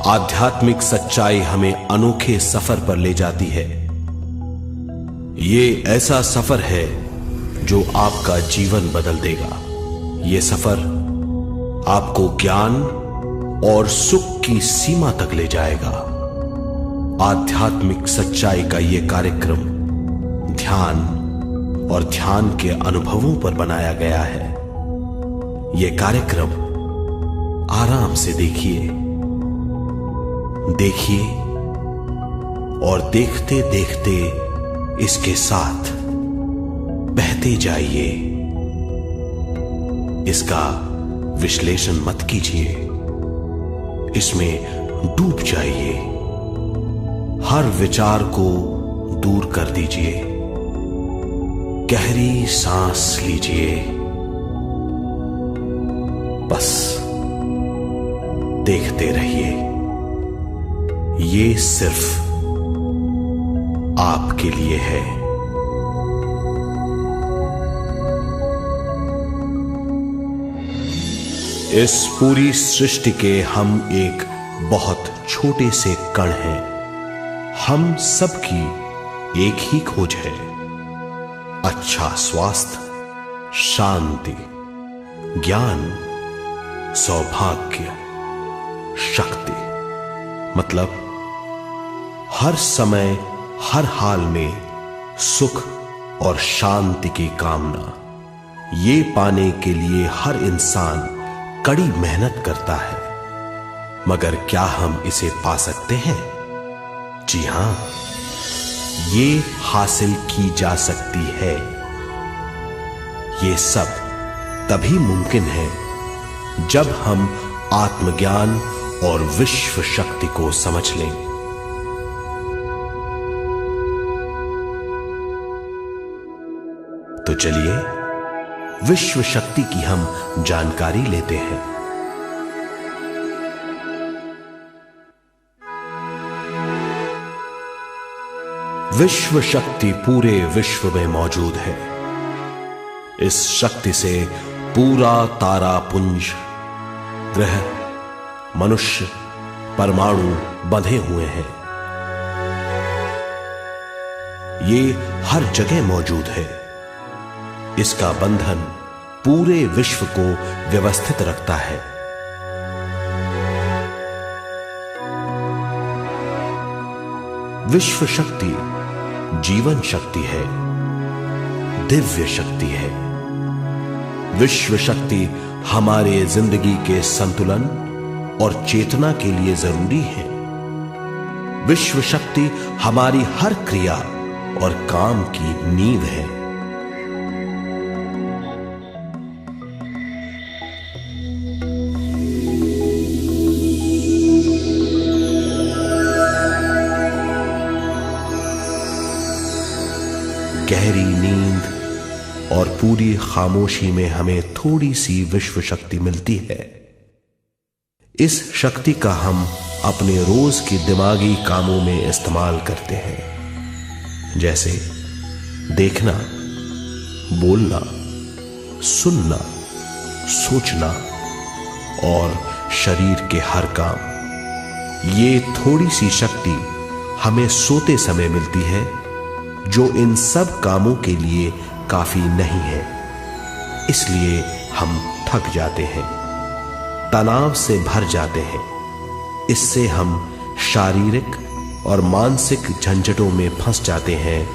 आध्यात्मिक सच्चाई हमें अनोखे सफर पर ले जाती है। ये ऐसा सफर है जो आपका जीवन बदल देगा। ये सफर आपको ज्ञान और सुख की सीमा तक ले जाएगा। आध्यात्मिक सच्चाई का यह कार्यक्रम ध्यान और ध्यान के अनुभवों पर बनाया गया है। यह कार्यक्रम आराम से देखिए और देखते देखते इसके साथ बहते जाइए। इसका विश्लेषण मत कीजिए, इसमें डूब जाइए। हर विचार को दूर कर दीजिए। गहरी सांस लीजिए। बस देखते रहिए। ये सिर्फ आपके लिए है। इस पूरी सृष्टि के हम एक बहुत छोटे से कण हैं। हम सबकी एक ही खोज है, अच्छा स्वास्थ्य, शांति, ज्ञान, सौभाग्य, शक्ति। मतलब हर समय हर हाल में सुख और शांति की कामना। ये पाने के लिए हर इंसान कड़ी मेहनत करता है, मगर क्या हम इसे पा सकते हैं? जी हां, ये हासिल की जा सकती है। ये सब तभी मुमकिन है जब हम आत्मज्ञान और विश्व शक्ति को समझ लें। तो चलिए विश्व शक्ति की हम जानकारी लेते हैं। विश्व शक्ति पूरे विश्व में मौजूद है। इस शक्ति से पूरा तारापुंज, ग्रह, मनुष्य, परमाणु बंधे हुए हैं। ये हर जगह मौजूद है। इसका बंधन पूरे विश्व को व्यवस्थित रखता है। विश्व शक्ति जीवन शक्ति है, दिव्य शक्ति है। विश्व शक्ति हमारे जिंदगी के संतुलन और चेतना के लिए जरूरी है। विश्व शक्ति हमारी हर क्रिया और काम की नींव है। गहरी नींद और पूरी खामोशी में हमें थोड़ी सी विश्व शक्ति मिलती है। इस शक्ति का हम अपने रोज के दिमागी कामों में इस्तेमाल करते हैं, जैसे देखना, बोलना, सुनना, सोचना और शरीर के हर काम। ये थोड़ी सी शक्ति हमें सोते समय मिलती है, जो इन सब कामों के लिए काफी नहीं है। इसलिए हम थक जाते हैं, तनाव से भर जाते हैं। इससे हम शारीरिक और मानसिक झंझटों में फंस जाते हैं,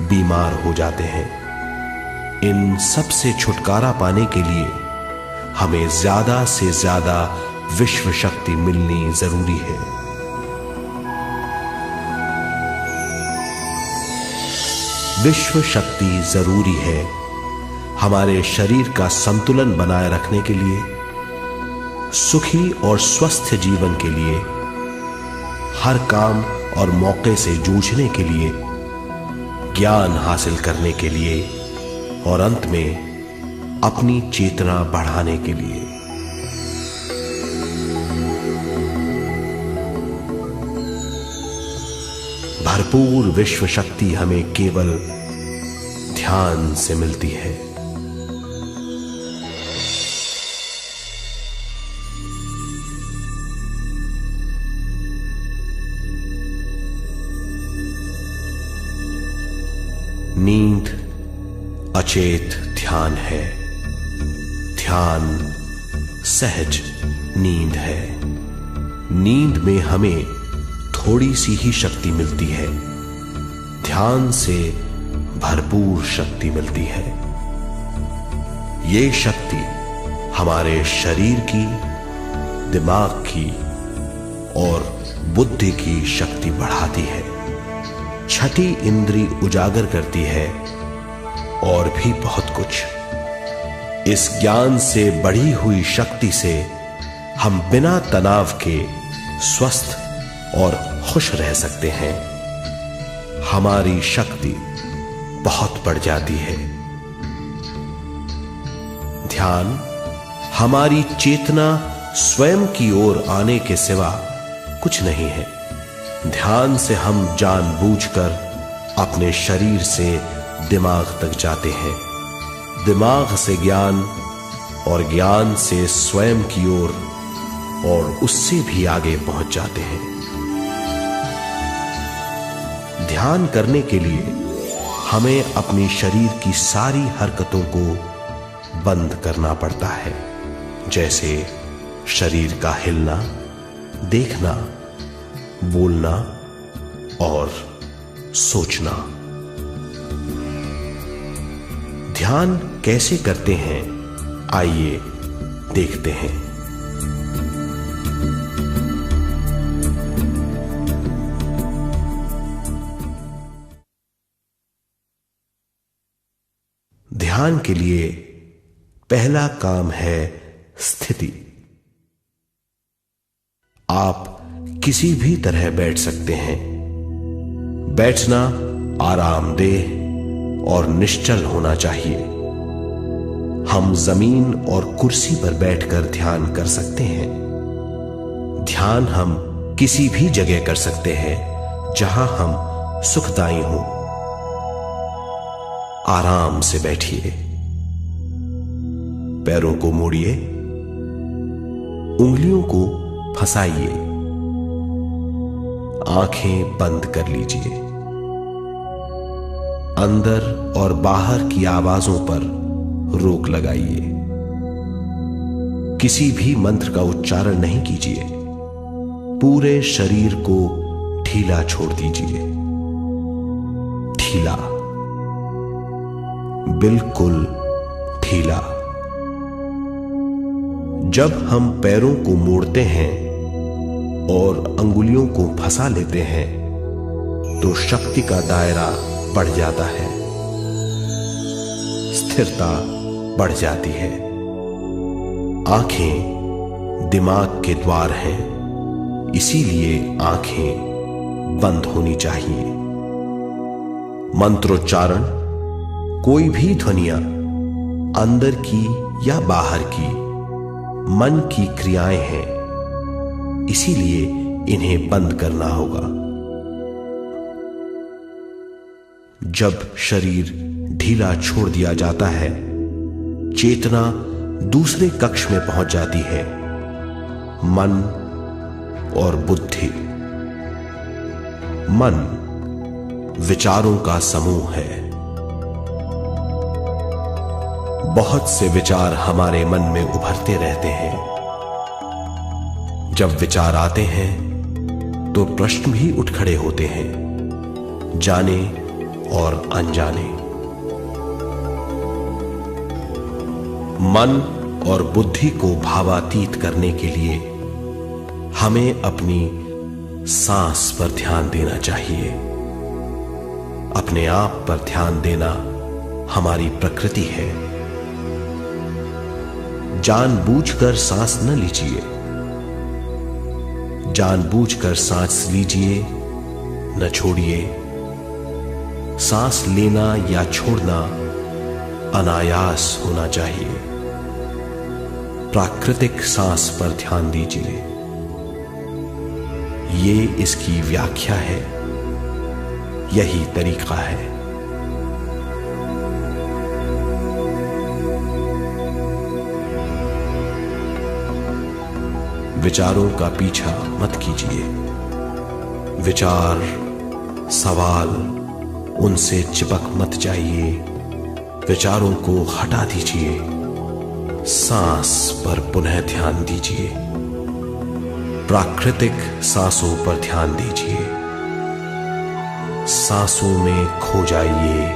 बीमार हो जाते हैं। इन सब से छुटकारा पाने के लिए हमें ज्यादा से ज्यादा विश्व शक्ति मिलनी जरूरी है। विश्व शक्ति जरूरी है हमारे शरीर का संतुलन बनाए रखने के लिए, सुखी और स्वस्थ जीवन के लिए, हर काम और मौके से जूझने के लिए, ज्ञान हासिल करने के लिए और अंत में अपनी चेतना बढ़ाने के लिए। भरपूर विश्व शक्ति हमें केवल ध्यान से मिलती है। अचेत ध्यान है। ध्यान सहज नींद है। नींद में हमें थोड़ी सी ही शक्ति मिलती है, ध्यान से भरपूर शक्ति मिलती है। ये शक्ति हमारे शरीर की, दिमाग की और बुद्धि की शक्ति बढ़ाती है। छठी इंद्री उजागर करती है और भी बहुत कुछ। इस ज्ञान से बढ़ी हुई शक्ति से हम बिना तनाव के स्वस्थ और खुश रह सकते हैं। हमारी शक्ति बहुत बढ़ जाती है। ध्यान हमारी चेतना स्वयं की ओर आने के सिवा कुछ नहीं है। ध्यान से हम जानबूझकर अपने शरीर से दिमाग तक जाते हैं, दिमाग से ज्ञान और ज्ञान से स्वयं की ओर और उससे भी आगे पहुंच जाते हैं। ध्यान करने के लिए हमें अपने शरीर की सारी हरकतों को बंद करना पड़ता है, जैसे शरीर का हिलना, देखना, बोलना और सोचना। ध्यान कैसे करते हैं, आइए देखते हैं। ध्यान के लिए पहला काम है स्थिति। आप किसी भी तरह बैठ सकते हैं। बैठना आरामदेह और निश्चल होना चाहिए। हम जमीन और कुर्सी पर बैठकर ध्यान कर सकते हैं। ध्यान हम किसी भी जगह कर सकते हैं जहां हम सुखदायी हों। आराम से बैठिए, पैरों को मोड़िए, उंगलियों को फंसाइए, आंखें बंद कर लीजिए। अंदर और बाहर की आवाजों पर रोक लगाइए। किसी भी मंत्र का उच्चारण नहीं कीजिए। पूरे शरीर को ढीला छोड़ दीजिए। ढीला, बिल्कुल ढीला। जब हम पैरों को मोड़ते हैं और अंगुलियों को फंसा लेते हैं तो शक्ति का दायरा बढ़ जाता है, स्थिरता बढ़ जाती है। आंखें दिमाग के द्वार हैं, इसीलिए आंखें बंद होनी चाहिए। मंत्रोच्चारण, कोई भी ध्वनियां अंदर की या बाहर की मन की क्रियाएं हैं, इसीलिए इन्हें बंद करना होगा। जब शरीर ढीला छोड़ दिया जाता है, चेतना दूसरे कक्ष में पहुंच जाती है। मन और बुद्धि। मन विचारों का समूह है। बहुत से विचार हमारे मन में उभरते रहते हैं। जब विचार आते हैं तो प्रश्न भी उठ खड़े होते हैं, जाने और अनजाने। मन और बुद्धि को भावातीत करने के लिए हमें अपनी सांस पर ध्यान देना चाहिए। अपने आप पर ध्यान देना हमारी प्रकृति है। जानबूझकर सांस न लीजिए। जानबूझकर सांस लीजिए, न छोड़िए। सांस लेना या छोड़ना अनायास होना चाहिए। प्राकृतिक सांस पर ध्यान दीजिए। ये इसकी व्याख्या है, यही तरीका है। विचारों का पीछा मत कीजिए। विचार, सवाल, उनसे चिपक मत जाइए। विचारों को हटा दीजिए, सांस पर पुनः ध्यान दीजिए, प्राकृतिक सांसों पर ध्यान दीजिए, सांसों में खो जाइए।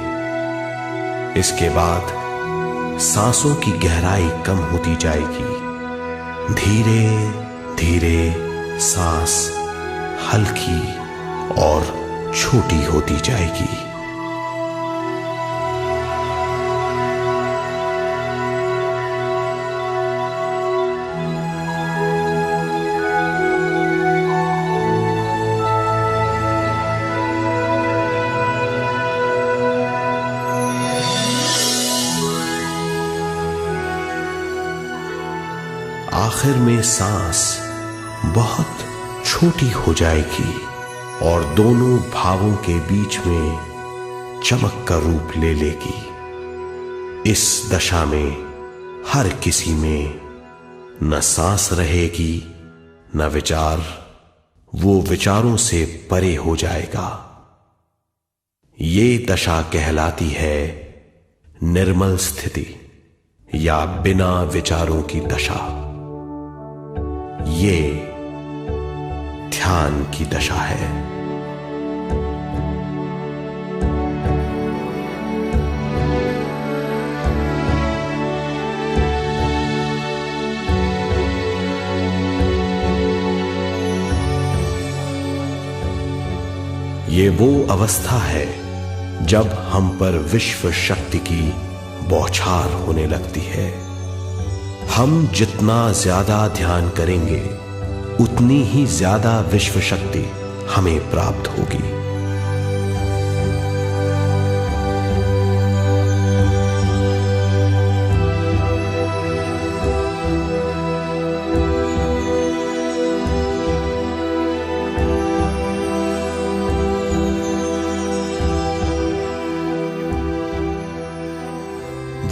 इसके बाद सांसों की गहराई कम होती जाएगी। धीरे धीरे सांस हल्की और छोटी होती जाएगी। आखिर में सांस बहुत छोटी हो जाएगी और दोनों भावों के बीच में चमक का रूप ले लेगी। इस दशा में हर किसी में न सांस रहेगी न विचार, वो विचारों से परे हो जाएगा। ये दशा कहलाती है निर्मल स्थिति या बिना विचारों की दशा। ये ध्यान की दशा है। ये वो अवस्था है जब हम पर विश्व शक्ति की बौछार होने लगती है। हम जितना ज्यादा ध्यान करेंगे उतनी ही ज्यादा विश्व शक्ति हमें प्राप्त होगी।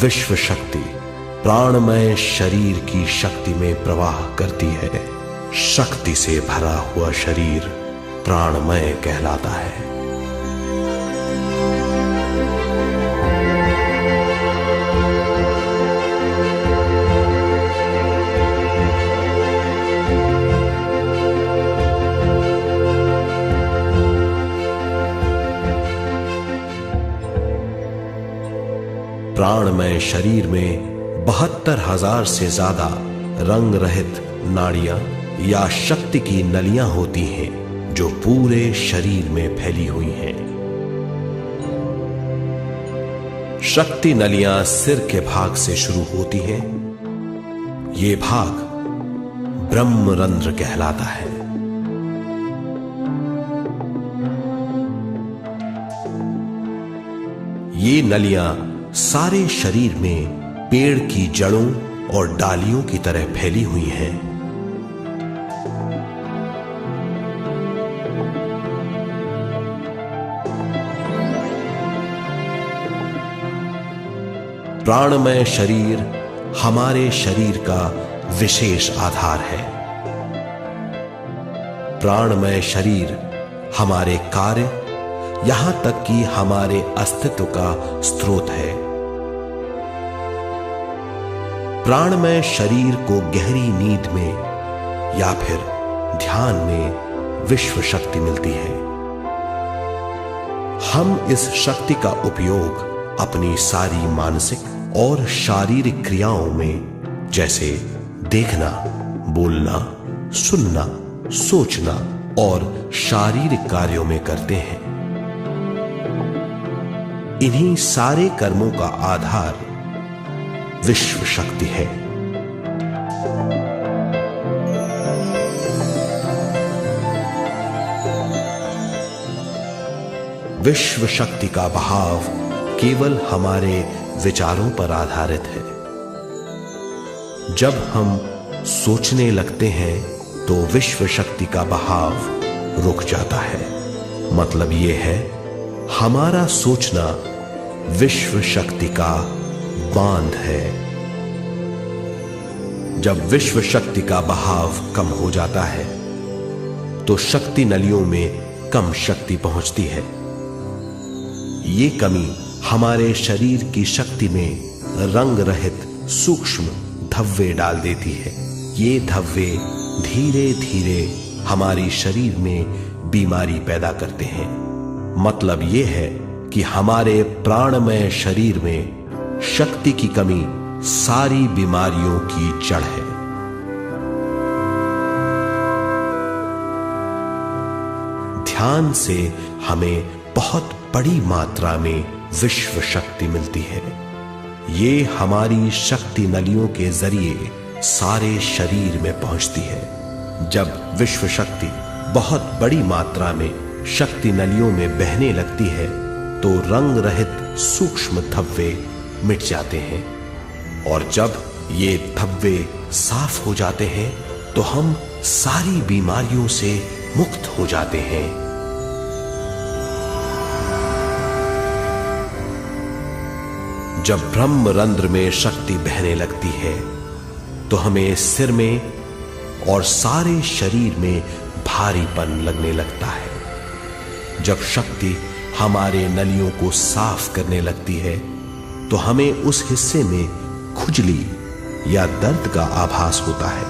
विश्व शक्ति प्राणमय शरीर की शक्ति में प्रवाह करती है। शक्ति से भरा हुआ शरीर प्राणमय कहलाता है। प्राणमय शरीर में 72,000 से ज्यादा रंग रहित नाड़ियां या शक्ति की नलियां होती हैं जो पूरे शरीर में फैली हुई हैं। शक्ति नलियां सिर के भाग से शुरू होती हैं। ये भाग ब्रह्मरंध्र कहलाता है। ये नलियां सारे शरीर में पेड़ की जड़ों और डालियों की तरह फैली हुई हैं। प्राणमय शरीर हमारे शरीर का विशेष आधार है। प्राणमय शरीर हमारे कार्य, यहां तक कि हमारे अस्तित्व का स्रोत है। प्राणमय शरीर को गहरी नींद में या फिर ध्यान में विश्व शक्ति मिलती है। हम इस शक्ति का उपयोग अपनी सारी मानसिक और शारीरिक क्रियाओं में, जैसे देखना, बोलना, सुनना, सोचना और शारीरिक कार्यों में करते हैं। इन्हीं सारे कर्मों का आधार विश्व शक्ति है। विश्व शक्ति का बहाव केवल हमारे विचारों पर आधारित है। जब हम सोचने लगते हैं तो विश्व शक्ति का बहाव रुक जाता है। मतलब यह है, हमारा सोचना विश्व शक्ति का बांध है। जब विश्व शक्ति का बहाव कम हो जाता है तो शक्ति नलियों में कम शक्ति पहुंचती है। ये कमी हमारे शरीर की शक्ति में रंग रहित सूक्ष्म धब्बे डाल देती है। ये धब्बे धीरे धीरे हमारे शरीर में बीमारी पैदा करते हैं। मतलब यह है कि हमारे प्राणमय शरीर में शक्ति की कमी सारी बीमारियों की जड़ है। ध्यान से हमें बहुत बड़ी मात्रा में विश्व शक्ति मिलती है। ये हमारी शक्ति नलियों के जरिए सारे शरीर में पहुंचती है। जब विश्व शक्ति बहुत बड़ी मात्रा में शक्ति नलियों में बहने लगती है तो रंग रहित सूक्ष्म धब्बे मिट जाते हैं, और जब ये धब्बे साफ हो जाते हैं तो हम सारी बीमारियों से मुक्त हो जाते हैं। जब ब्रह्म रंध्र में शक्ति बहने लगती है तो हमें सिर में और सारे शरीर में भारीपन लगने लगता है। जब शक्ति हमारे नलियों को साफ करने लगती है तो हमें उस हिस्से में खुजली या दर्द का आभास होता है।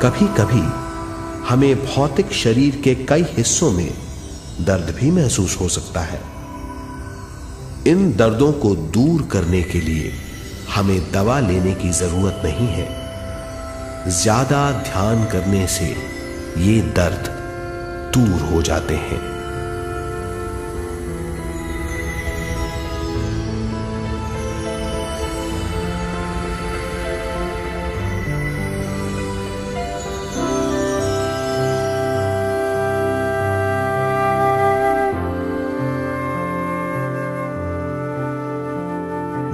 कभी कभी हमें भौतिक शरीर के कई हिस्सों में दर्द भी महसूस हो सकता है। इन दर्दों को दूर करने के लिए हमें दवा लेने की जरूरत नहीं है। ज्यादा ध्यान करने से ये दर्द दूर हो जाते हैं।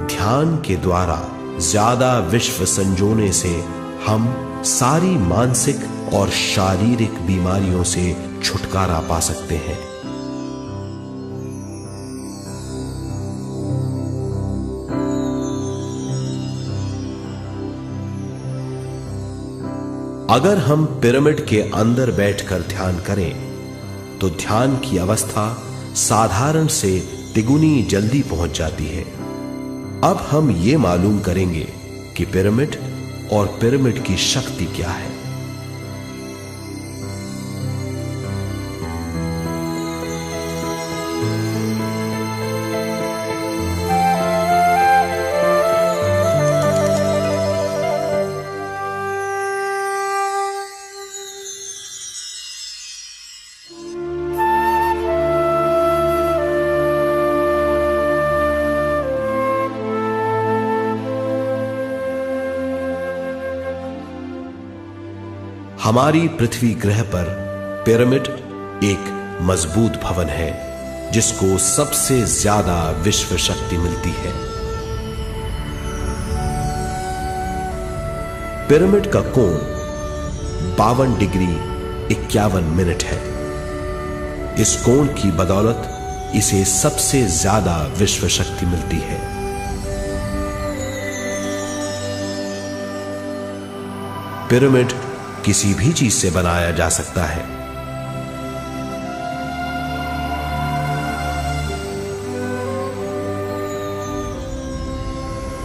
ध्यान के द्वारा ज्यादा विश्व संजोने से हम सारी मानसिक और शारीरिक बीमारियों से छुटकारा पा सकते हैं। अगर हम पिरामिड के अंदर बैठकर ध्यान करें तो ध्यान की अवस्था साधारण से तिगुनी जल्दी पहुंच जाती है। अब हम ये मालूम करेंगे कि पिरामिड और पिरामिड की शक्ति क्या है। हमारी पृथ्वी ग्रह पर पिरामिड एक मजबूत भवन है जिसको सबसे ज्यादा विश्व शक्ति मिलती है। पिरामिड का कोण 52 डिग्री 51 मिनट है। इस कोण की बदौलत इसे सबसे ज्यादा विश्व शक्ति मिलती है। पिरामिड किसी भी चीज से बनाया जा सकता है।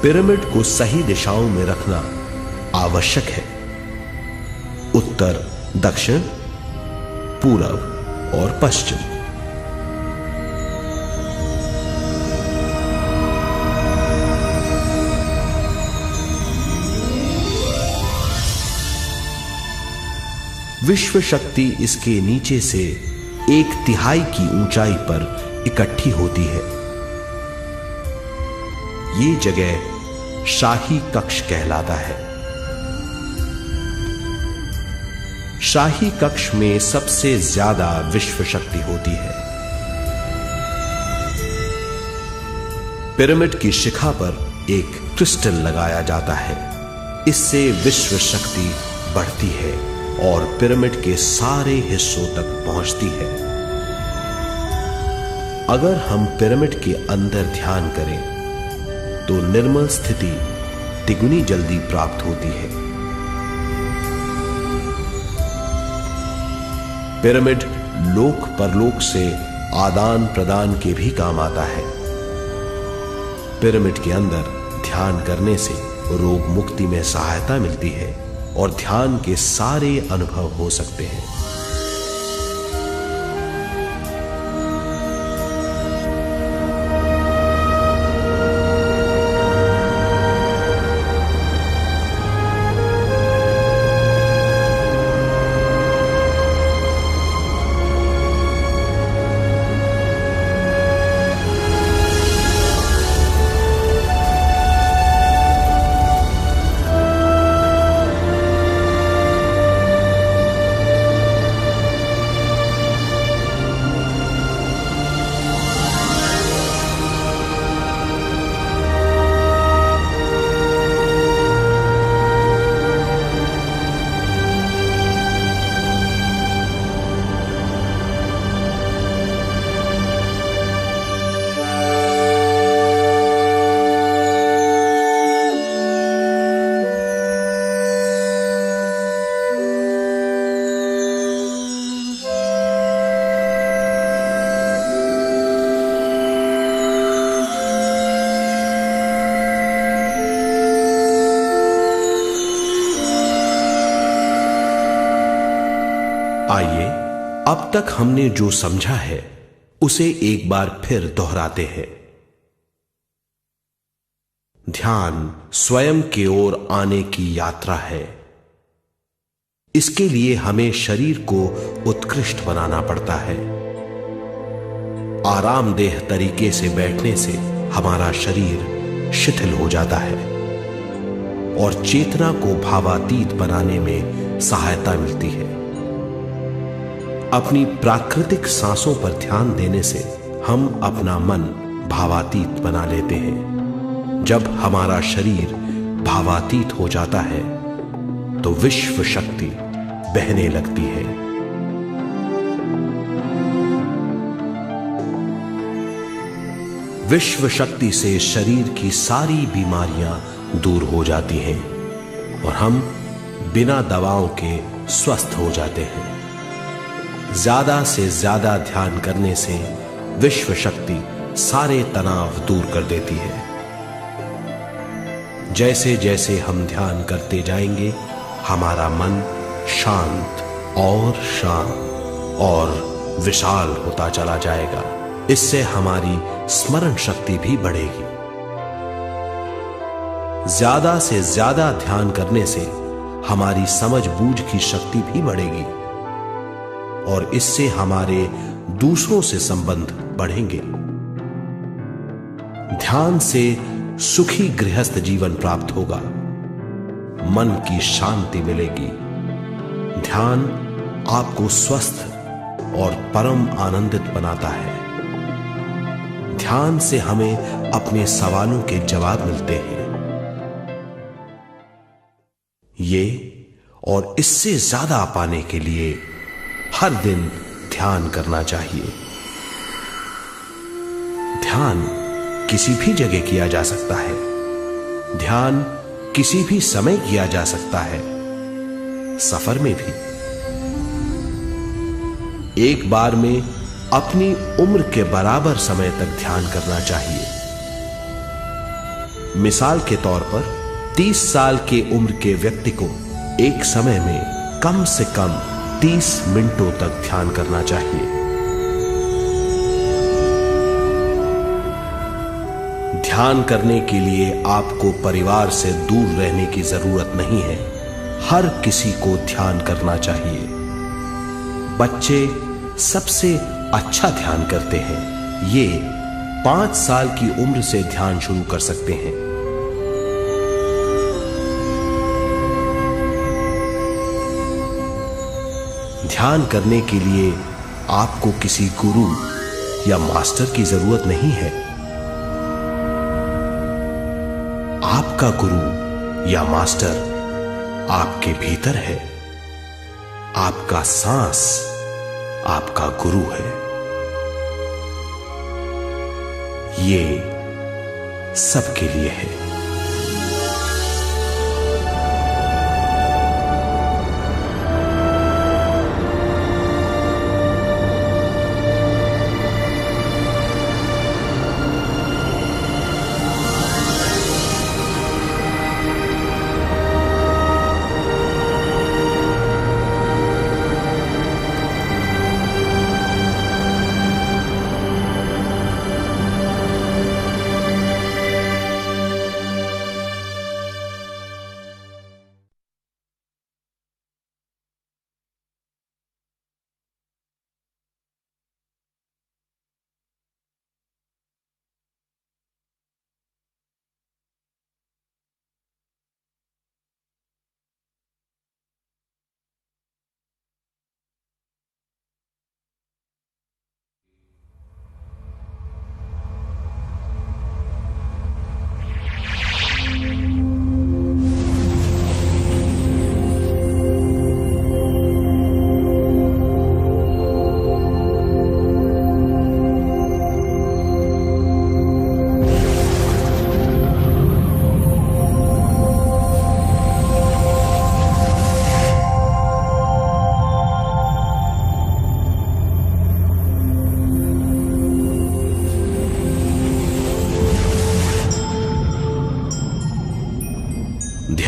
पिरामिड को सही दिशाओं में रखना आवश्यक है। उत्तर, दक्षिण, पूरब और पश्चिम। विश्व शक्ति इसके नीचे से 1/3 की ऊंचाई पर इकट्ठी होती है। ये जगह शाही कक्ष कहलाता है। शाही कक्ष में सबसे ज्यादा विश्व शक्ति होती है। पिरामिड की शिखा पर एक क्रिस्टल लगाया जाता है। इससे विश्व शक्ति बढ़ती है और पिरामिड के सारे हिस्सों तक पहुंचती है। अगर हम पिरामिड के अंदर ध्यान करें तो निर्मल स्थिति तिगुनी जल्दी प्राप्त होती है। पिरामिड लोक परलोक से आदान प्रदान के भी काम आता है। पिरामिड के अंदर ध्यान करने से रोग मुक्ति में सहायता मिलती है और ध्यान के सारे अनुभव हो सकते हैं। आइए अब तक हमने जो समझा है उसे एक बार फिर दोहराते हैं। ध्यान स्वयं की ओर आने की यात्रा है। इसके लिए हमें शरीर को उत्कृष्ट बनाना पड़ता है। आरामदेह तरीके से बैठने से हमारा शरीर शिथिल हो जाता है और चेतना को भावातीत बनाने में सहायता मिलती है। अपनी प्राकृतिक सांसों पर ध्यान देने से हम अपना मन भावातीत बना लेते हैं। जब हमारा शरीर भावातीत हो जाता है तो विश्व शक्ति बहने लगती है। विश्व शक्ति से शरीर की सारी बीमारियां दूर हो जाती हैं और हम बिना दवाओं के स्वस्थ हो जाते हैं। ज्यादा से ज्यादा ध्यान करने से विश्व शक्ति सारे तनाव दूर कर देती है। जैसे जैसे हम ध्यान करते जाएंगे हमारा मन शांत और विशाल होता चला जाएगा। इससे हमारी स्मरण शक्ति भी बढ़ेगी। ज्यादा से ज्यादा ध्यान करने से हमारी समझ बूझ की शक्ति भी बढ़ेगी और इससे हमारे दूसरों से संबंध बढ़ेंगे। ध्यान से सुखी गृहस्थ जीवन प्राप्त होगा, मन की शांति मिलेगी। ध्यान आपको स्वस्थ और परम आनंदित बनाता है। ध्यान से हमें अपने सवालों के जवाब मिलते हैं। ये और इससे ज्यादा पाने के लिए हर दिन ध्यान करना चाहिए। ध्यान किसी भी जगह किया जा सकता है। ध्यान किसी भी समय किया जा सकता है, सफर में भी। एक बार में अपनी उम्र के बराबर समय तक ध्यान करना चाहिए। मिसाल के तौर पर 30 साल की उम्र के व्यक्ति को एक समय में कम से कम 30 मिनटों तक ध्यान करना चाहिए। ध्यान करने के लिए आपको परिवार से दूर रहने की जरूरत नहीं है। हर किसी को ध्यान करना चाहिए। बच्चे सबसे अच्छा ध्यान करते हैं। ये 5 साल की उम्र से ध्यान शुरू कर सकते हैं। ध्यान करने के लिए आपको किसी गुरु या मास्टर की जरूरत नहीं है। आपका गुरु या मास्टर आपके भीतर है। आपका सांस आपका गुरु है। ये सबके लिए है।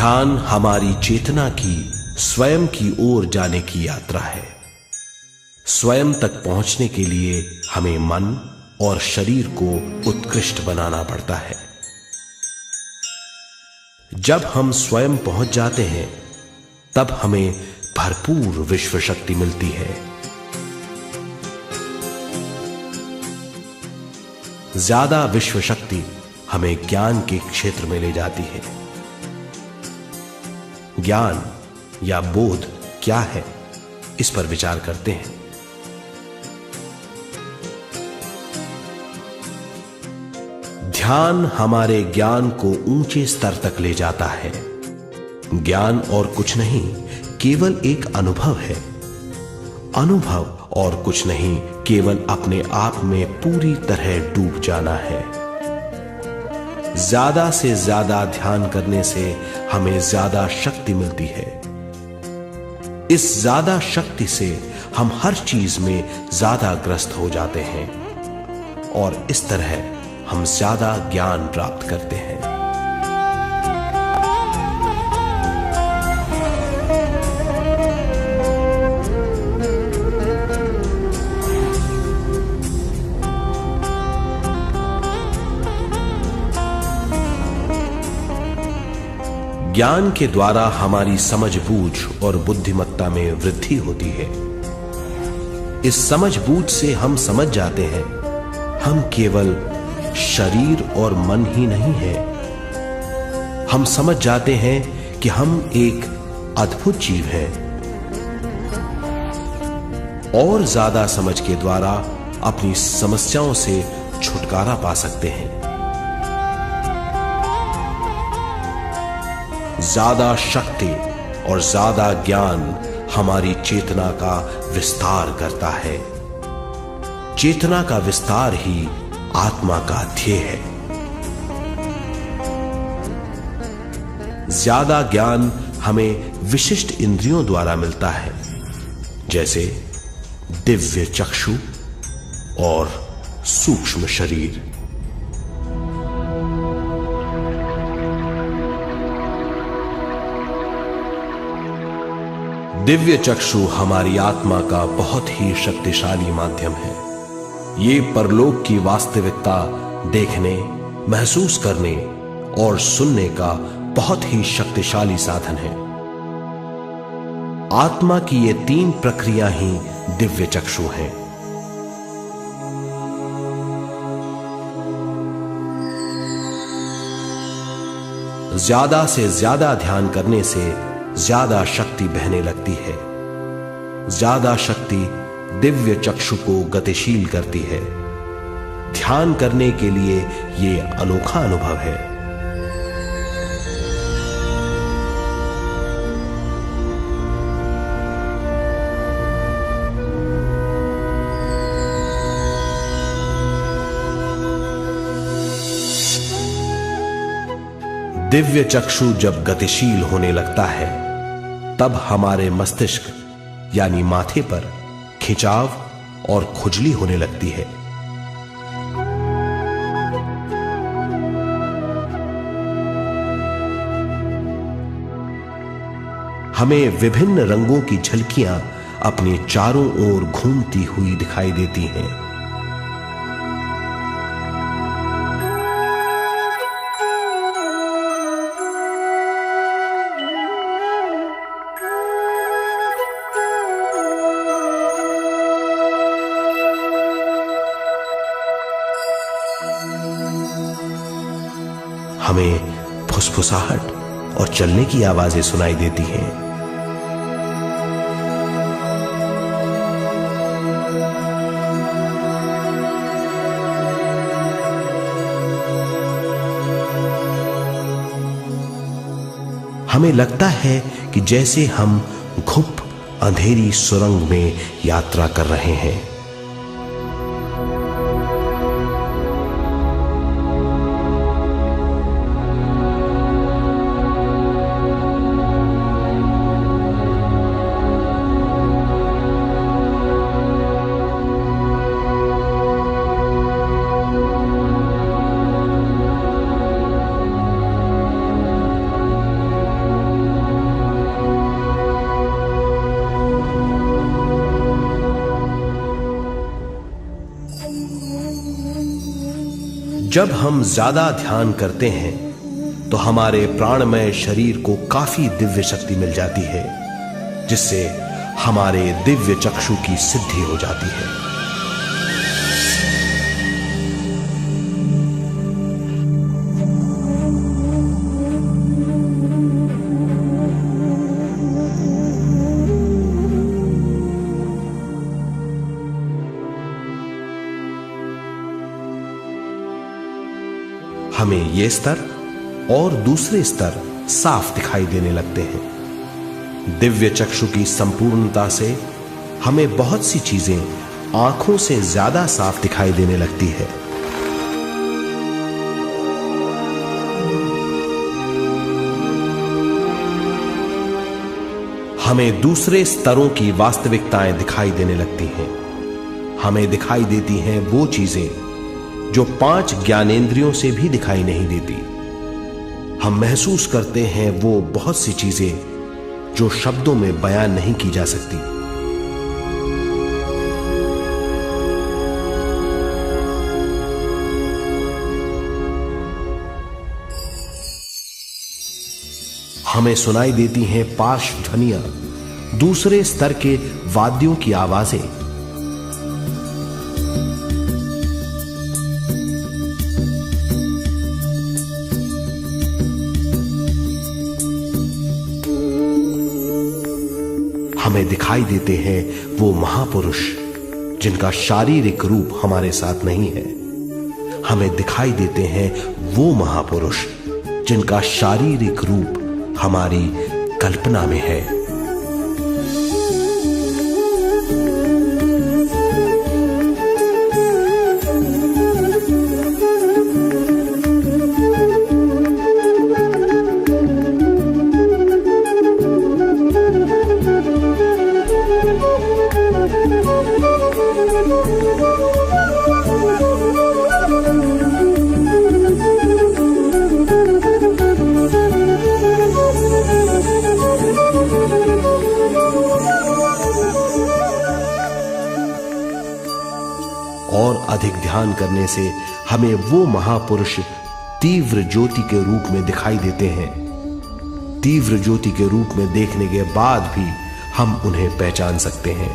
ध्यान हमारी चेतना की स्वयं की ओर जाने की यात्रा है। स्वयं तक पहुंचने के लिए हमें मन और शरीर को उत्कृष्ट बनाना पड़ता है। जब हम स्वयं पहुंच जाते हैं तब हमें भरपूर विश्व शक्ति मिलती है। ज्यादा विश्व शक्ति हमें ज्ञान के क्षेत्र में ले जाती है। ज्ञान या बोध क्या है, इस पर विचार करते हैं। ध्यान हमारे ज्ञान को ऊंचे स्तर तक ले जाता है। ज्ञान और कुछ नहीं, केवल एक अनुभव है। अनुभव और कुछ नहीं, केवल अपने आप में पूरी तरह डूब जाना है। ज्यादा से ज्यादा ध्यान करने से हमें ज्यादा शक्ति मिलती है। इस ज्यादा शक्ति से हम हर चीज में ज्यादा ग्रस्त हो जाते हैं और इस तरह हम ज्यादा ज्ञान प्राप्त करते हैं। ज्ञान के द्वारा हमारी समझबूझ और बुद्धिमत्ता में वृद्धि होती है। इस समझबूझ से हम समझ जाते हैं हम केवल शरीर और मन ही नहीं है। हम समझ जाते हैं कि हम एक अद्भुत जीव हैं। और ज्यादा समझ के द्वारा अपनी समस्याओं से छुटकारा पा सकते हैं। ज्यादा शक्ति और ज्यादा ज्ञान हमारी चेतना का विस्तार करता है। चेतना का विस्तार ही आत्मा का ध्येय है। ज्यादा ज्ञान हमें विशिष्ट इंद्रियों द्वारा मिलता है, जैसे दिव्य चक्षु और सूक्ष्म शरीर। दिव्य चक्षु हमारी आत्मा का बहुत ही शक्तिशाली माध्यम है। ये परलोक की वास्तविकता देखने, महसूस करने और सुनने का बहुत ही शक्तिशाली साधन है। आत्मा की ये तीन प्रक्रिया ही दिव्य चक्षु हैं। ज्यादा से ज्यादा ध्यान करने से ज्यादा शक्ति बहने लगती है। ज्यादा शक्ति दिव्य चक्षु को गतिशील करती है। ध्यान करने के लिए यह अनोखा अनुभव है। दिव्य चक्षु जब गतिशील होने लगता है तब हमारे मस्तिष्क यानी माथे पर खिंचाव और खुजली होने लगती है। हमें विभिन्न रंगों की झलकियां अपने चारों ओर घूमती हुई दिखाई देती हैं। हमें फुसफुसाहट और चलने की आवाजें सुनाई देती हैं। हमें लगता है कि जैसे हम घुप अंधेरी सुरंग में यात्रा कर रहे हैं। जब हम ज्यादा ध्यान करते हैं तो हमारे प्राणमय शरीर को काफी दिव्य शक्ति मिल जाती है, जिससे हमारे दिव्य चक्षु की सिद्धि हो जाती है। हमें ये स्तर और दूसरे स्तर साफ दिखाई देने लगते हैं। दिव्य चक्षु की संपूर्णता से हमें बहुत सी चीजें आंखों से ज्यादा साफ दिखाई देने लगती है। हमें दूसरे स्तरों की वास्तविकताएं दिखाई देने लगती हैं। हमें दिखाई देती हैं वो चीजें जो 5 ज्ञानेंद्रियों से भी दिखाई नहीं देती। हम महसूस करते हैं वो बहुत सी चीजें जो शब्दों में बयान नहीं की जा सकती। हमें सुनाई देती हैं पार्श्व ध्वनियां, दूसरे स्तर के वाद्यों की आवाजें। हमें दिखाई देते हैं वो महापुरुष जिनका शारीरिक रूप हमारे साथ नहीं है। हमें दिखाई देते हैं वो महापुरुष जिनका शारीरिक रूप हमारी कल्पना में है। और अधिक ध्यान करने से हमें वो महापुरुष तीव्र ज्योति के रूप में दिखाई देते हैं। तीव्र ज्योति के रूप में देखने के बाद भी हम उन्हें पहचान सकते हैं।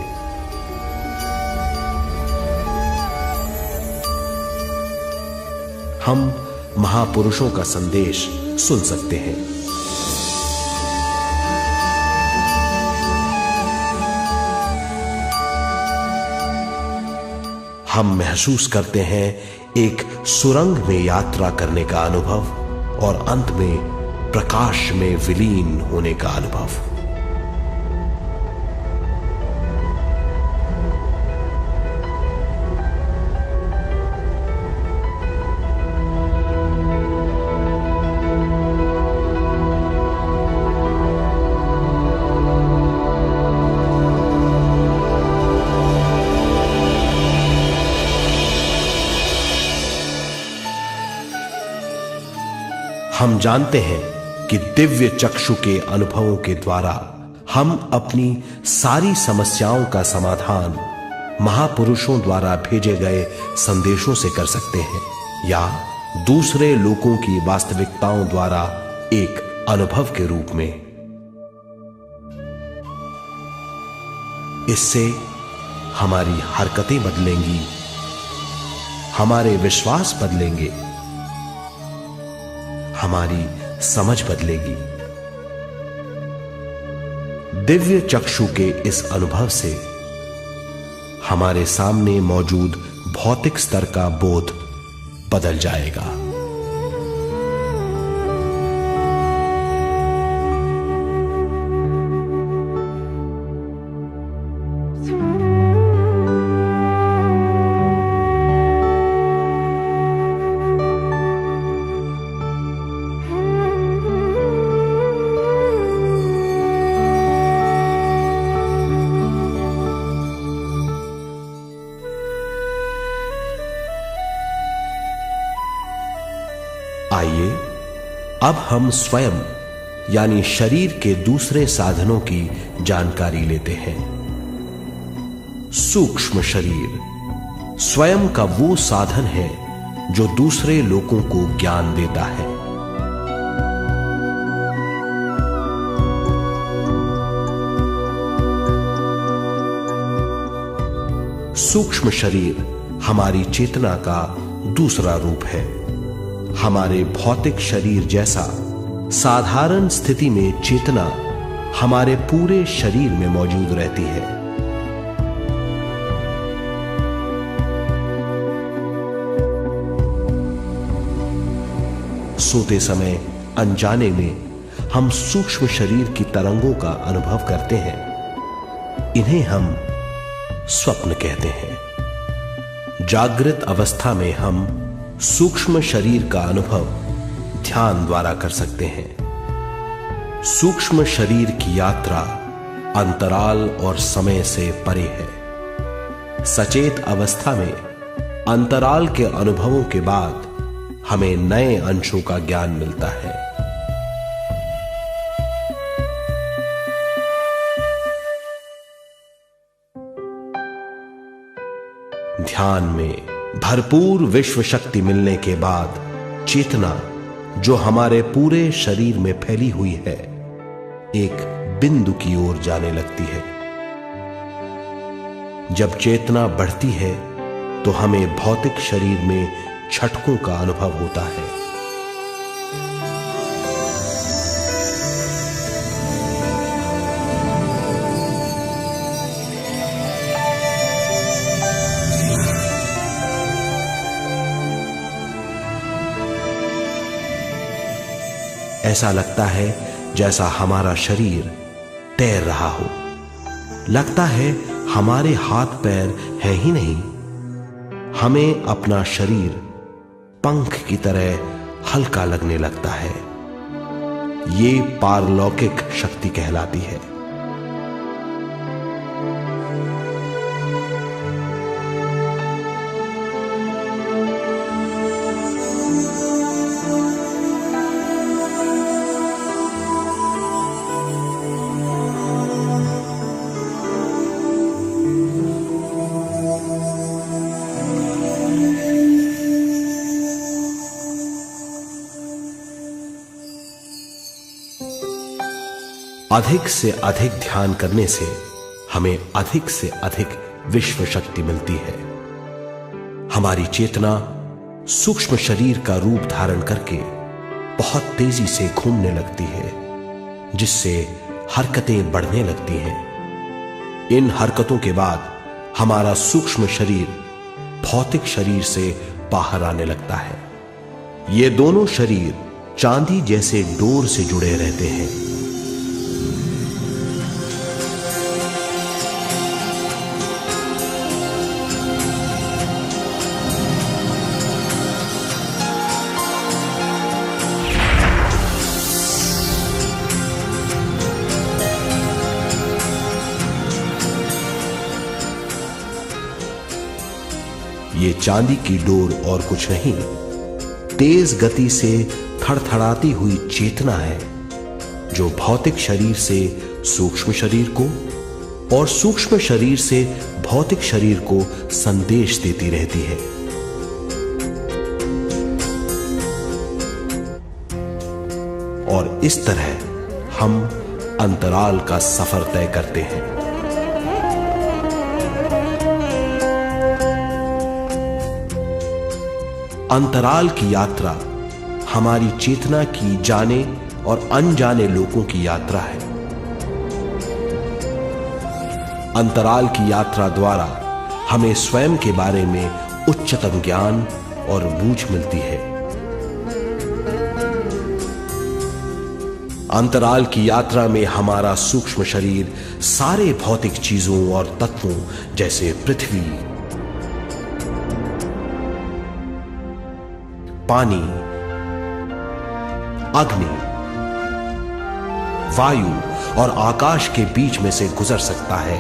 हम महापुरुषों का संदेश सुन सकते हैं। हम महसूस करते हैं एक सुरंग में यात्रा करने का अनुभव और अंत में प्रकाश में विलीन होने का अनुभव। हम जानते हैं कि दिव्य चक्षु के अनुभवों के द्वारा हम अपनी सारी समस्याओं का समाधान महापुरुषों द्वारा भेजे गए संदेशों से कर सकते हैं, या दूसरे लोगों की वास्तविकताओं द्वारा एक अनुभव के रूप में। इससे हमारी हरकतें बदलेंगी, हमारे विश्वास बदलेंगे, हमारी समझ बदलेगी। दिव्य चक्षु के इस अनुभव से हमारे सामने मौजूद भौतिक स्तर का बोध बदल जाएगा। आइए अब हम स्वयं यानी शरीर के दूसरे साधनों की जानकारी लेते हैं। सूक्ष्म शरीर स्वयं का वो साधन है जो दूसरे लोगों को ज्ञान देता है। सूक्ष्म शरीर हमारी चेतना का दूसरा रूप है। हमारे भौतिक शरीर जैसा साधारण स्थिति में चेतना हमारे पूरे शरीर में मौजूद रहती है। सोते समय अनजाने में हम सूक्ष्म शरीर की तरंगों का अनुभव करते हैं। इन्हें हम स्वप्न कहते हैं। जागृत अवस्था में हम सूक्ष्म शरीर का अनुभव ध्यान द्वारा कर सकते हैं। सूक्ष्म शरीर की यात्रा अंतराल और समय से परे है। सचेत अवस्था में अंतराल के अनुभवों के बाद हमें नए अंशों का ज्ञान मिलता है। ध्यान में भरपूर विश्व शक्ति मिलने के बाद चेतना जो हमारे पूरे शरीर में फैली हुई है, एक बिंदु की ओर जाने लगती है। जब चेतना बढ़ती है तो हमें भौतिक शरीर में झटकों का अनुभव होता है। ऐसा लगता है जैसा हमारा शरीर तैर रहा हो। लगता है हमारे हाथ पैर हैं ही नहीं। हमें अपना शरीर पंख की तरह हल्का लगने लगता है। ये पारलौकिक शक्ति कहलाती है। अधिक से अधिक ध्यान करने से हमें अधिक से अधिक विश्व शक्ति मिलती है। हमारी चेतना सूक्ष्म शरीर का रूप धारण करके बहुत तेजी से घूमने लगती है, जिससे हरकतें बढ़ने लगती हैं। इन हरकतों के बाद हमारा सूक्ष्म शरीर भौतिक शरीर से बाहर आने लगता है। ये दोनों शरीर चांदी जैसे डोर से जुड़े रहते हैं। ये चांदी की डोर और कुछ नहीं, तेज गति से थड़थड़ाती हुई चेतना है, जो भौतिक शरीर से सूक्ष्म शरीर को और सूक्ष्म शरीर से भौतिक शरीर को संदेश देती रहती है। और इस तरह हम अंतराल का सफर तय करते हैं। अंतराल की यात्रा हमारी चेतना की जाने और अनजाने लोगों की यात्रा है। अंतराल की यात्रा द्वारा हमें स्वयं के बारे में उच्चतम ज्ञान और बूझ मिलती है। अंतराल की यात्रा में हमारा सूक्ष्म शरीर सारे भौतिक चीजों और तत्वों जैसे पृथ्वी, पानी, अग्नि, वायु और आकाश के बीच में से गुजर सकता है।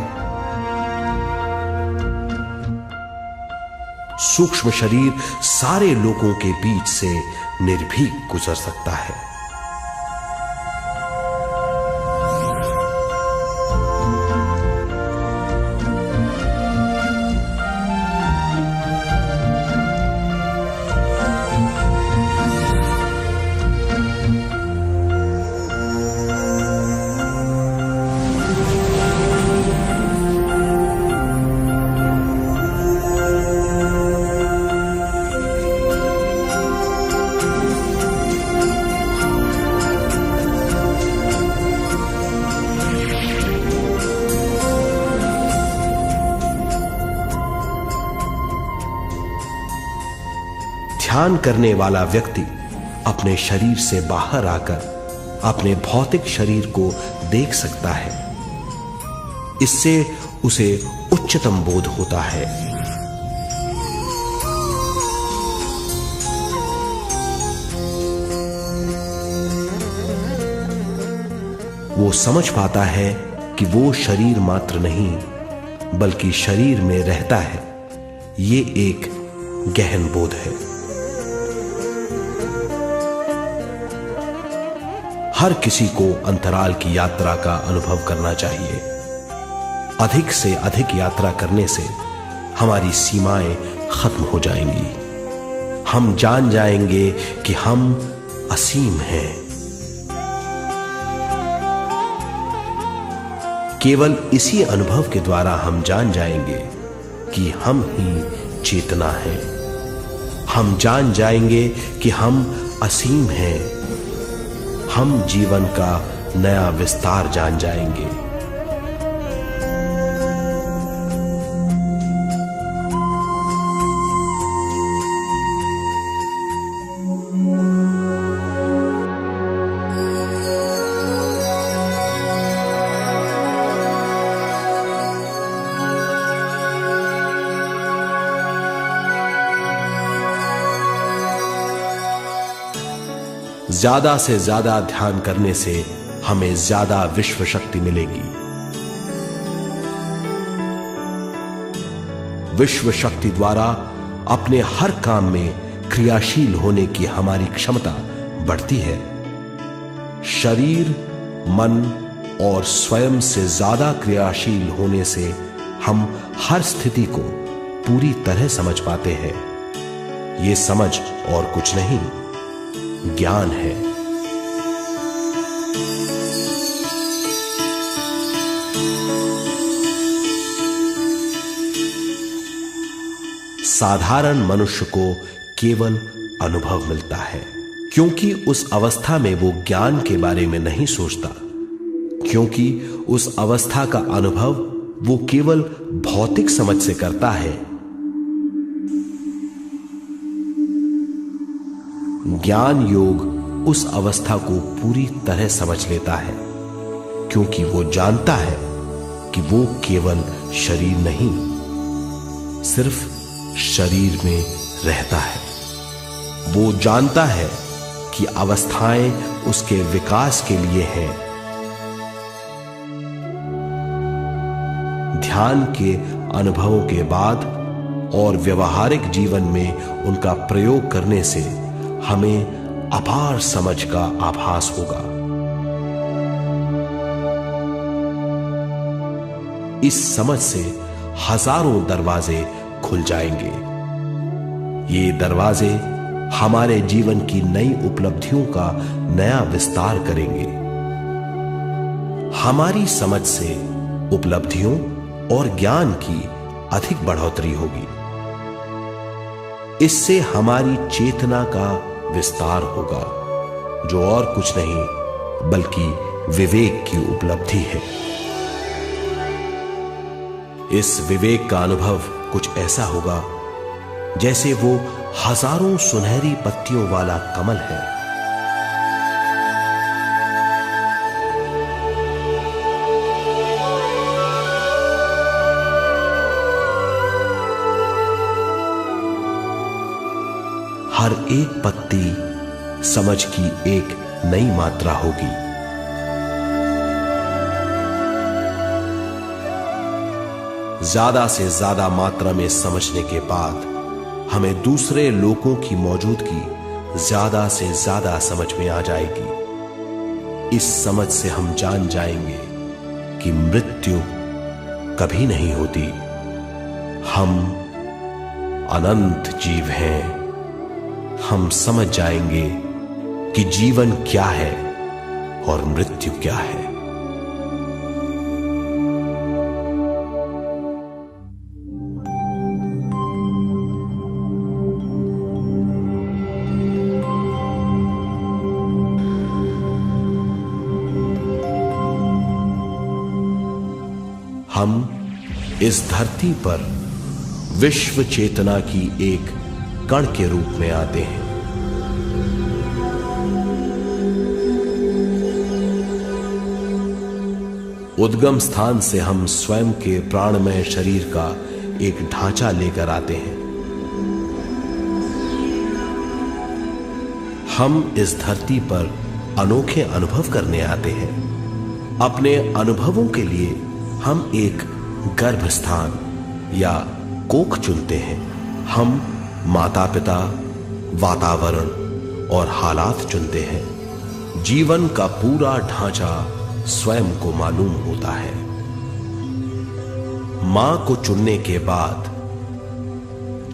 सूक्ष्म शरीर सारे लोगों के बीच से निर्भीक गुजर सकता है। ध्यान करने वाला व्यक्ति अपने शरीर से बाहर आकर अपने भौतिक शरीर को देख सकता है। इससे उसे उच्चतम बोध होता है। वो समझ पाता है कि वो शरीर मात्र नहीं बल्कि शरीर में रहता है। ये एक गहन बोध है। हर किसी को अंतराल की यात्रा का अनुभव करना चाहिए। अधिक से अधिक यात्रा करने से हमारी सीमाएं खत्म हो जाएंगी। हम जान जाएंगे कि हम असीम हैं। केवल इसी अनुभव के द्वारा हम जान जाएंगे कि हम ही चेतना हैं। हम जान जाएंगे कि हम असीम हैं। हम जीवन का नया विस्तार जान जाएंगे। ज्यादा से ज्यादा ध्यान करने से हमें ज्यादा विश्व शक्ति मिलेगी। विश्व शक्ति द्वारा अपने हर काम में क्रियाशील होने की हमारी क्षमता बढ़ती है। शरीर, मन और स्वयं से ज्यादा क्रियाशील होने से हम हर स्थिति को पूरी तरह समझ पाते हैं। ये समझ और कुछ नहीं, ज्ञान है। साधारण मनुष्य को केवल अनुभव मिलता है, क्योंकि उस अवस्था में वो ज्ञान के बारे में नहीं सोचता, क्योंकि उस अवस्था का अनुभव वो केवल भौतिक समझ से करता है। ज्ञान योग उस अवस्था को पूरी तरह समझ लेता है, क्योंकि वो जानता है कि वो केवल शरीर नहीं, सिर्फ शरीर में रहता है। वो जानता है कि अवस्थाएं उसके विकास के लिए हैं। ध्यान के अनुभवों के बाद और व्यवहारिक जीवन में उनका प्रयोग करने से हमें अपार समझ का आभास होगा। इस समझ से हजारों दरवाजे खुल जाएंगे। ये दरवाजे हमारे जीवन की नई उपलब्धियों का नया विस्तार करेंगे। हमारी समझ से उपलब्धियों और ज्ञान की अधिक बढ़ोतरी होगी। इससे हमारी चेतना का विस्तार होगा, जो और कुछ नहीं बल्कि विवेक की उपलब्धि है। इस विवेक का अनुभव कुछ ऐसा होगा जैसे वो हजारों सुनहरी पत्तियों वाला कमल है। हर एक पत्ती समझ की एक नई मात्रा होगी। ज्यादा से ज्यादा मात्रा में समझने के बाद हमें दूसरे लोगों की मौजूदगी ज्यादा से ज्यादा समझ में आ जाएगी। इस समझ से हम जान जाएंगे कि मृत्यु कभी नहीं होती। हम अनंत जीव हैं। हम समझ जाएंगे कि जीवन क्या है और मृत्यु क्या है। हम इस धरती पर विश्व चेतना की एक कण के रूप में आते हैं। उद्गम स्थान से हम स्वयं के प्राणमय शरीर का एक ढांचा लेकर आते हैं। हम इस धरती पर अनोखे अनुभव करने आते हैं। अपने अनुभवों के लिए हम एक गर्भस्थान या कोख चुनते हैं। हम माता पिता, वातावरण और हालात चुनते हैं। जीवन का पूरा ढांचा स्वयं को मालूम होता है। मां को चुनने के बाद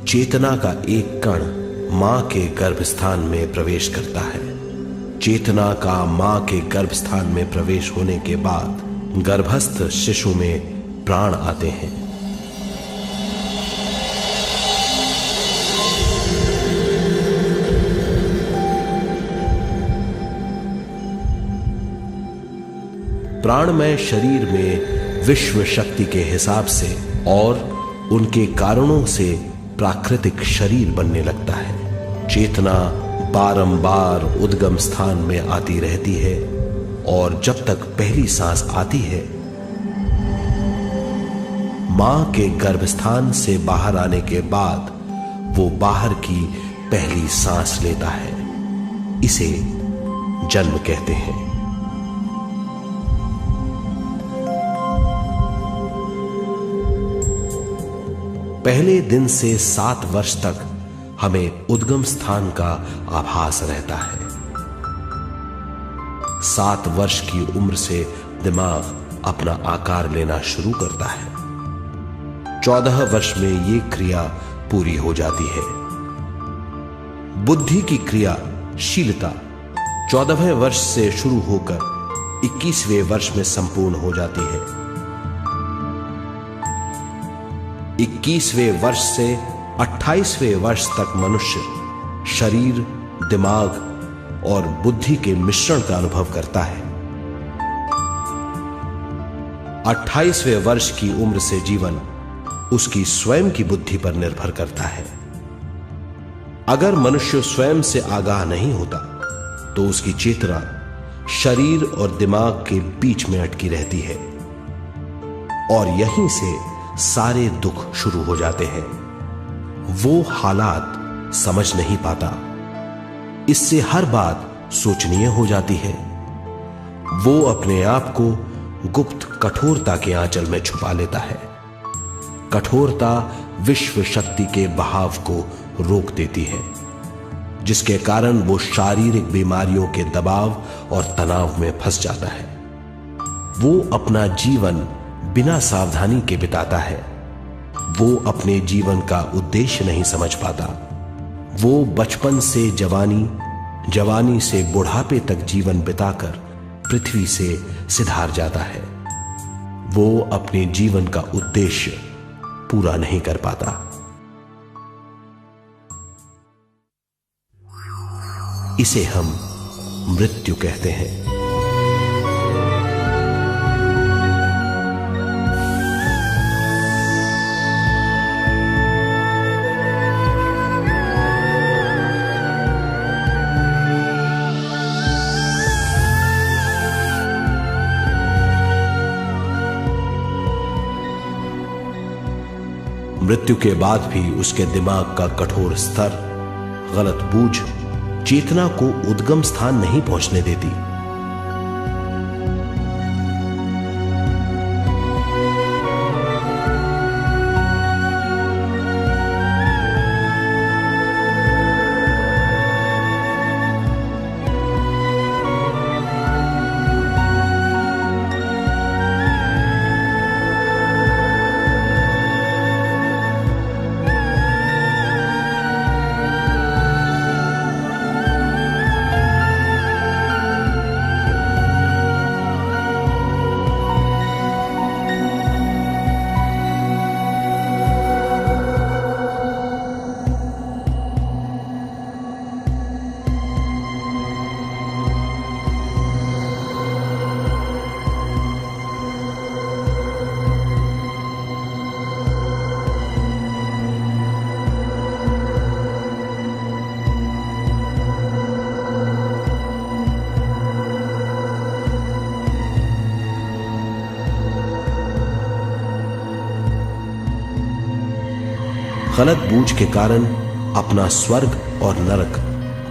चेतना का एक कण मां के गर्भस्थान में प्रवेश करता है। चेतना का मां के गर्भस्थान में प्रवेश होने के बाद गर्भस्थ शिशु में प्राण आते हैं। प्राणमय शरीर में विश्व शक्ति के हिसाब से और उनके कारणों से प्राकृतिक शरीर बनने लगता है। चेतना बारंबार उद्गम स्थान में आती रहती है और जब तक पहली सांस आती है, मां के गर्भस्थान से बाहर आने के बाद वो बाहर की पहली सांस लेता है। इसे जन्म कहते हैं। पहले दिन से 7 वर्ष तक हमें उद्गम स्थान का आभास रहता है। 7 वर्ष की उम्र से दिमाग अपना आकार लेना शुरू करता है। 14 वर्ष में यह क्रिया पूरी हो जाती है। बुद्धि की क्रियाशीलता 14वें वर्ष से शुरू होकर 21वें वर्ष में संपूर्ण हो जाती है। 21वें वर्ष से 28वें वर्ष तक मनुष्य शरीर, दिमाग और बुद्धि के मिश्रण का अनुभव करता है। 28वें वर्ष की उम्र से जीवन उसकी स्वयं की बुद्धि पर निर्भर करता है। अगर मनुष्य स्वयं से आगाह नहीं होता तो उसकी चेतना शरीर और दिमाग के बीच में अटकी रहती है और यहीं से सारे दुख शुरू हो जाते हैं। वो हालात समझ नहीं पाता, इससे हर बात सोचनीय हो जाती है। वो अपने आप को गुप्त कठोरता के आंचल में छुपा लेता है। कठोरता विश्व शक्ति के बहाव को रोक देती है, जिसके कारण वो शारीरिक बीमारियों के दबाव और तनाव में फंस जाता है। वो अपना जीवन बिना सावधानी के बिताता है। वो अपने जीवन का उद्देश्य नहीं समझ पाता। वो बचपन से जवानी, जवानी से बुढ़ापे तक जीवन बिताकर पृथ्वी से सिधार जाता है। वो अपने जीवन का उद्देश्य पूरा नहीं कर पाता। इसे हम मृत्यु कहते हैं। मृत्यु के बाद भी उसके दिमाग का कठोर स्तर, गलत बूझ चेतना को उद्गम स्थान नहीं पहुंचने देती। गलत बूझ के कारण अपना स्वर्ग और नरक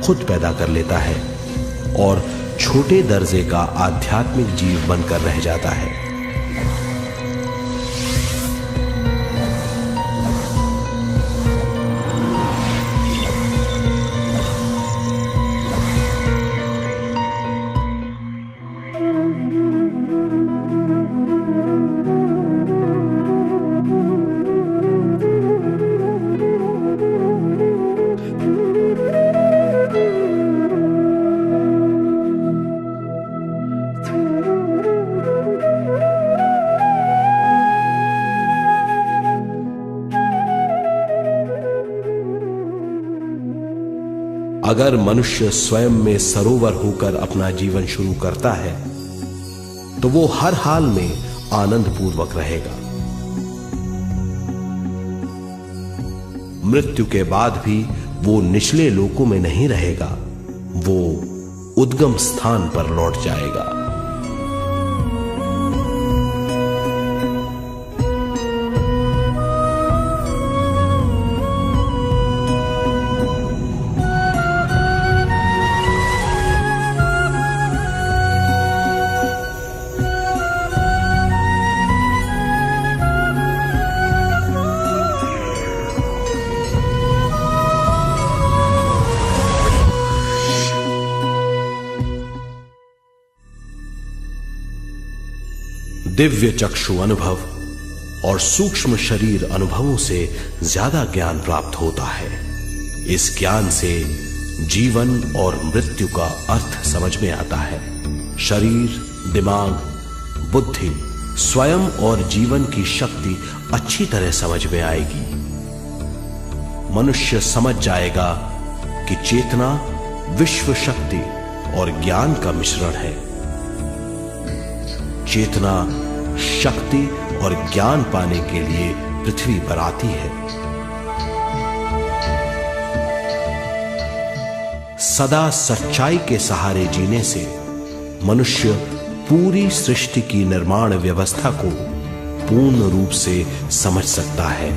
खुद पैदा कर लेता है और छोटे दर्जे का आध्यात्मिक जीव बनकर रह जाता है। अगर मनुष्य स्वयं में सरोवर होकर अपना जीवन शुरू करता है तो वो हर हाल में आनंद पूर्वक रहेगा। मृत्यु के बाद भी वो निचले लोकों में नहीं रहेगा, वो उद्गम स्थान पर लौट जाएगा। दिव्य चक्षु अनुभव और सूक्ष्म शरीर अनुभवों से ज्यादा ज्ञान प्राप्त होता है। इस ज्ञान से जीवन और मृत्यु का अर्थ समझ में आता है। शरीर, दिमाग, बुद्धि, स्वयं और जीवन की शक्ति अच्छी तरह समझ में आएगी। मनुष्य समझ जाएगा कि चेतना विश्व शक्ति और ज्ञान का मिश्रण है। चेतना शक्ति और ज्ञान पाने के लिए पृथ्वी पर आती है। सदा सच्चाई के सहारे जीने से मनुष्य पूरी सृष्टि की निर्माण व्यवस्था को पूर्ण रूप से समझ सकता है।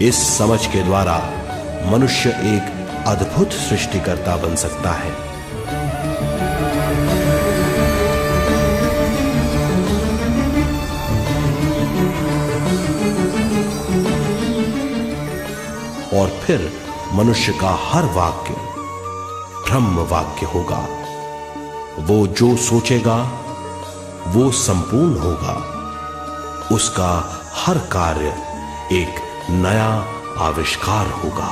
इस समझ के द्वारा मनुष्य एक अद्भुत सृष्टिकर्ता बन सकता है। और फिर मनुष्य का हर वाक्य ब्रह्म वाक्य होगा। वो जो सोचेगा वो संपूर्ण होगा। उसका हर कार्य एक नया आविष्कार होगा।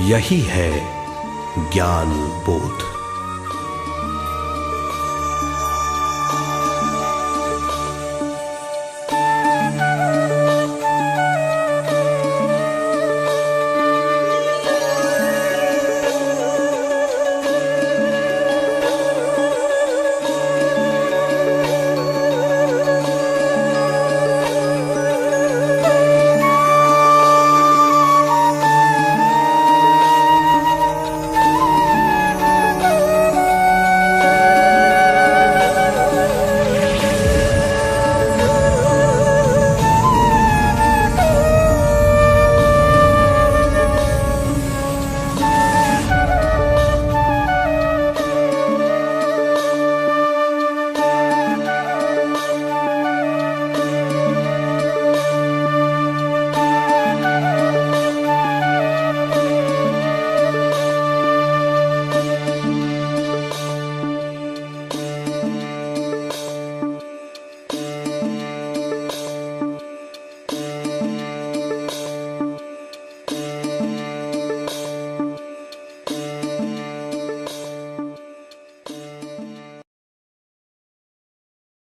यही है ज्ञान बोध।